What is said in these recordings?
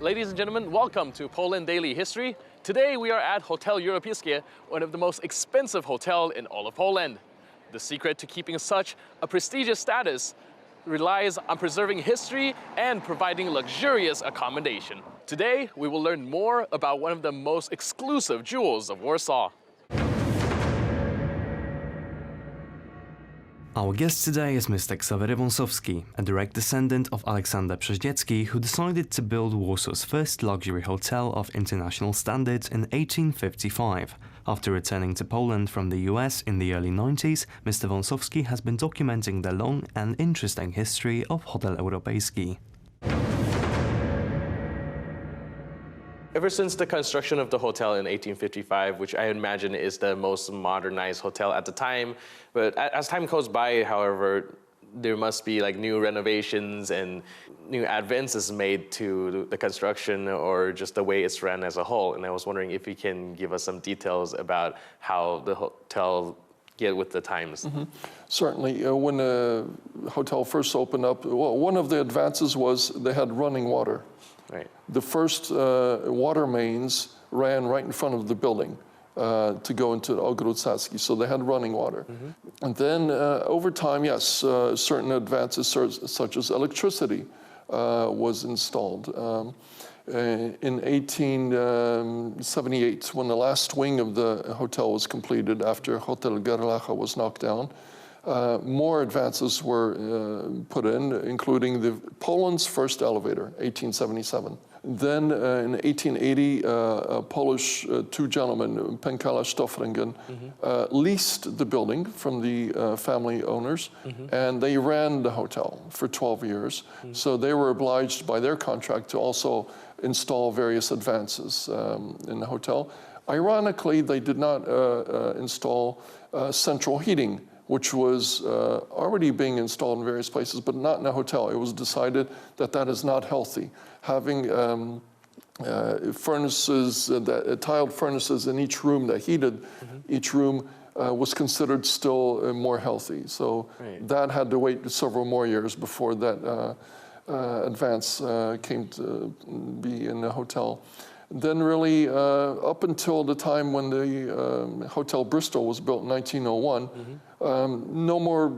Ladies and gentlemen, welcome to Poland Daily History. Today we are at Hotel Europejskie, one of the most expensive hotels in all of Poland. The secret to keeping such a prestigious status relies on preserving history and providing luxurious accommodation. Today we will learn more about one of the most exclusive jewels of Warsaw. Our guest today is Mr. Ksawery Wąsowski, a direct descendant of Aleksander Przeździecki, who decided to build Warsaw's first luxury hotel of international standards in 1855. After returning to Poland from the US in the early 90s, Mr. Wąsowski has been documenting the long and interesting history of Hotel Europejski. Ever since the construction of the hotel in 1855, which I imagine is the most modernized hotel at the time, but as time goes by, however, there must be like new renovations and new advances made to the construction or just the way it's run as a whole. And I was wondering if you can give us some details about how the hotel get with the times. Certainly. When the hotel first opened up, one of the advances was they had running water. Right. The first water mains ran right in front of the building to go into Ogród Saski, so they had running water. And then over time, yes, certain advances such as electricity was installed. In 1878, when the last wing of the hotel was completed after Hotel Gerlacha was knocked down, more advances were put in, including Poland's first elevator, 1877. Then in 1880, Polish two gentlemen, Penkala Stofringen, leased the building from the family owners, and they ran the hotel for 12 years. So they were obliged by their contract to also install various advances in the hotel. Ironically, they did not install central heating, which was already being installed in various places, but not in a hotel. It was decided that that is not healthy. Having furnaces, tiled furnaces in each room that heated each room was considered still more healthy. So that had to wait several more years before that advance came to be in the hotel. Then really, up until the time when the Hotel Bristol was built in 1901, no more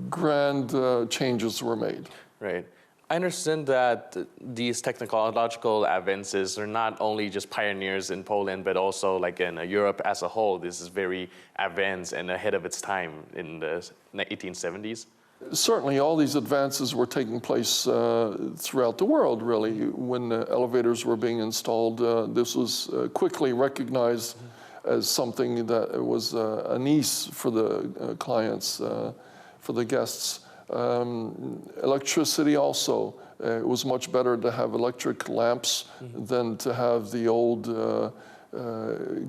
grand changes were made. Right. I understand that these technological advances are not only just pioneers in Poland, but also like in Europe as a whole. This is very advanced and ahead of its time in the 1870s. Certainly, all these advances were taking place throughout the world, really. When the elevators were being installed, this was quickly recognized as something that was an ease for the clients, for the guests. Electricity also, it was much better to have electric lamps than to have the old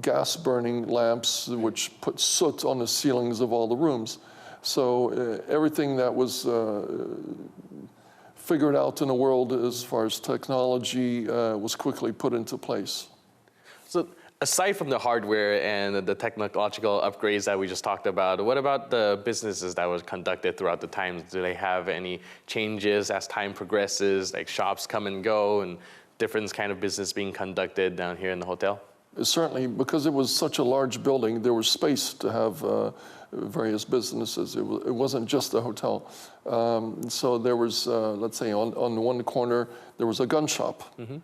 gas-burning lamps, which put soot on the ceilings of all the rooms. So everything that was figured out in the world as far as technology was quickly put into place. So aside from the hardware and the technological upgrades that we just talked about, what about the businesses that were conducted throughout the times? Do they have any changes as time progresses, like shops come and go and different kind of business being conducted down here in the hotel? Certainly, because it was such a large building, there was space to have various businesses. It wasn't just a hotel. So there was, let's say, on one corner, there was a gun shop,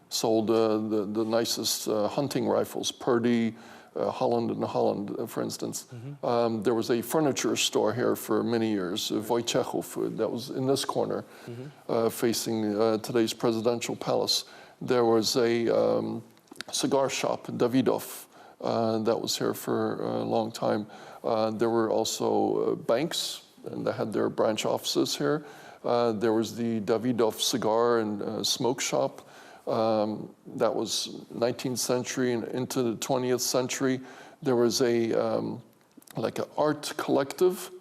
sold the nicest hunting rifles, Purdy, Holland and Holland, for instance. There was a furniture store here for many years, Wojciechów, that was in this corner, facing today's presidential palace. There was a cigar shop, Davidoff, that was here for a long time. There were also banks, and they had their branch offices here. There was the Davidoff cigar and smoke shop. That was 19th century and into the 20th century. There was a like an art collective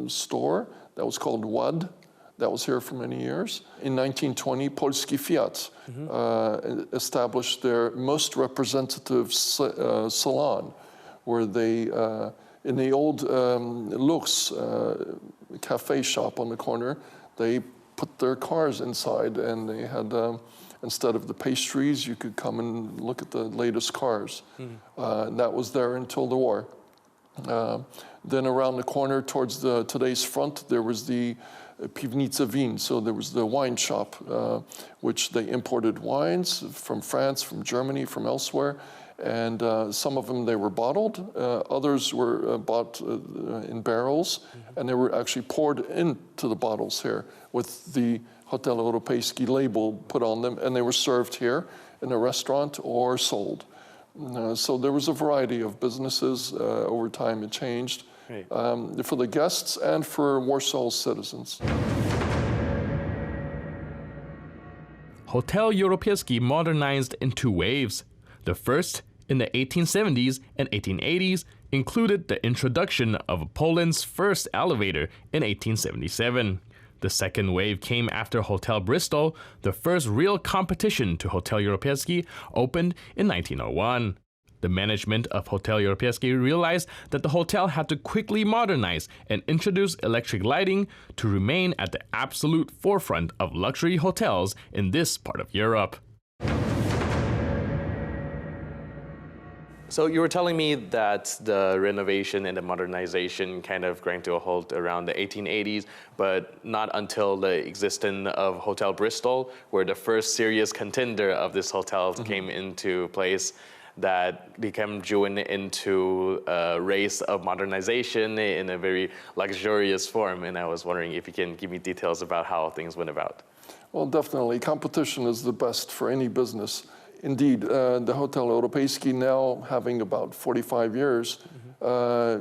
store that was called WAD. That was here for many years. In 1920, Polski Fiat established their most representative salon, where they, in the old Lux cafe shop on the corner, they put their cars inside, and they had instead of the pastries, you could come and look at the latest cars. And that was there until the war. Then around the corner towards today's front, there was the Piwnica Wien, so there was the wine shop, which they imported wines from France, from Germany, from elsewhere, and some of them they were bottled, others were bought in barrels, and they were actually poured into the bottles here with the Hotel Europejski label put on them, and they were served here in a restaurant or sold. So there was a variety of businesses. Over time it changed. Right. For the guests and for Warsaw's citizens. Hotel Europejski modernized in two waves. The first, in the 1870s and 1880s, included the introduction of Poland's first elevator in 1877. The second wave came after Hotel Bristol. The first real competition to Hotel Europejski opened in 1901. The management of Hotel Europejski realized that the hotel had to quickly modernize and introduce electric lighting to remain at the absolute forefront of luxury hotels in this part of Europe. So you were telling me that the renovation and the modernization kind of grind to a halt around the 1880s, but not until the existence of Hotel Bristol, where the first serious contender of this hotel came into place, that became joined into a race of modernization in a very luxurious form. And I was wondering if you can give me details about how things went about. Well, definitely. Competition is the best for any business. Indeed, the Hotel Europejski, now having about 45 years,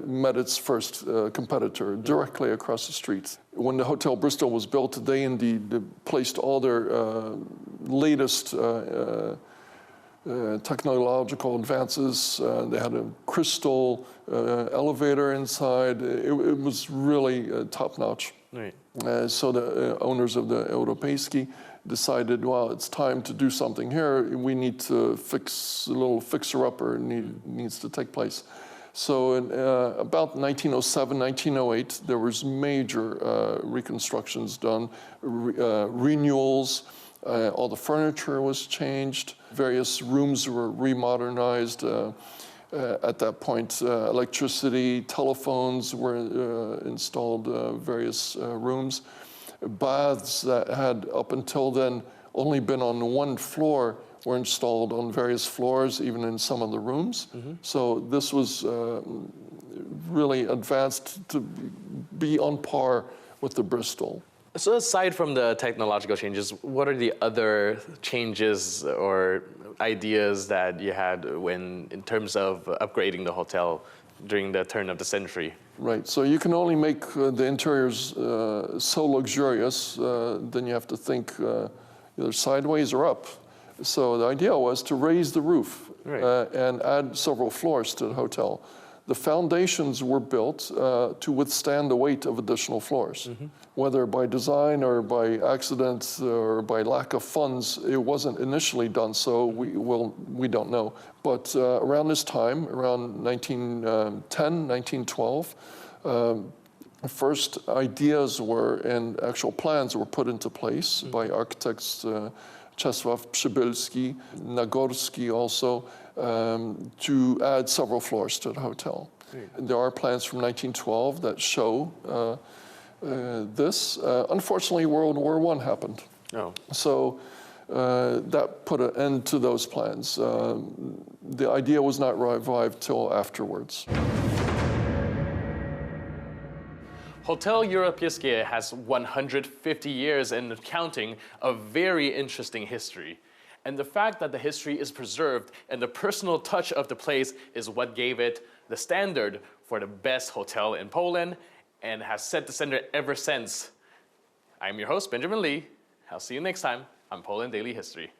met its first competitor directly across the street. When the Hotel Bristol was built, they indeed placed all their latest technological advances. They had a crystal elevator inside. It was really top-notch. Right. So the owners of the Europejski decided, well, it's time to do something here. We need to fix a little fixer-upper needs to take place. So in about 1907, 1908, there was major reconstructions done, renewals. All the furniture was changed. Various rooms were remodernized. At that point, electricity, telephones were installed, various rooms. Baths that had up until then only been on one floor were installed on various floors, even in some of the rooms. So this was really advanced to be on par with the Bristol. So aside from the technological changes, what are the other changes or ideas that you had in terms of upgrading the hotel during the turn of the century? Right, so you can only make the interiors so luxurious, then you have to think either sideways or up. So the idea was to raise the roof and add several floors to the hotel. The foundations were built to withstand the weight of additional floors. Whether by design or by accident or by lack of funds, it wasn't initially done, so we don't know. But around this time, around 1910, 1912, first ideas and actual plans were put into place by architects Czesław Przybylski, Nagorski also, to add several floors to the hotel. There are plans from 1912 that show this. Unfortunately, World War I happened. Oh. So that put an end to those plans. The idea was not revived till afterwards. Hotel Europejski has 150 years and counting of very interesting history. And the fact that the history is preserved and the personal touch of the place is what gave it the standard for the best hotel in Poland and has set the standard ever since. I'm your host, Benjamin Lee. I'll see you next time on Poland Daily History.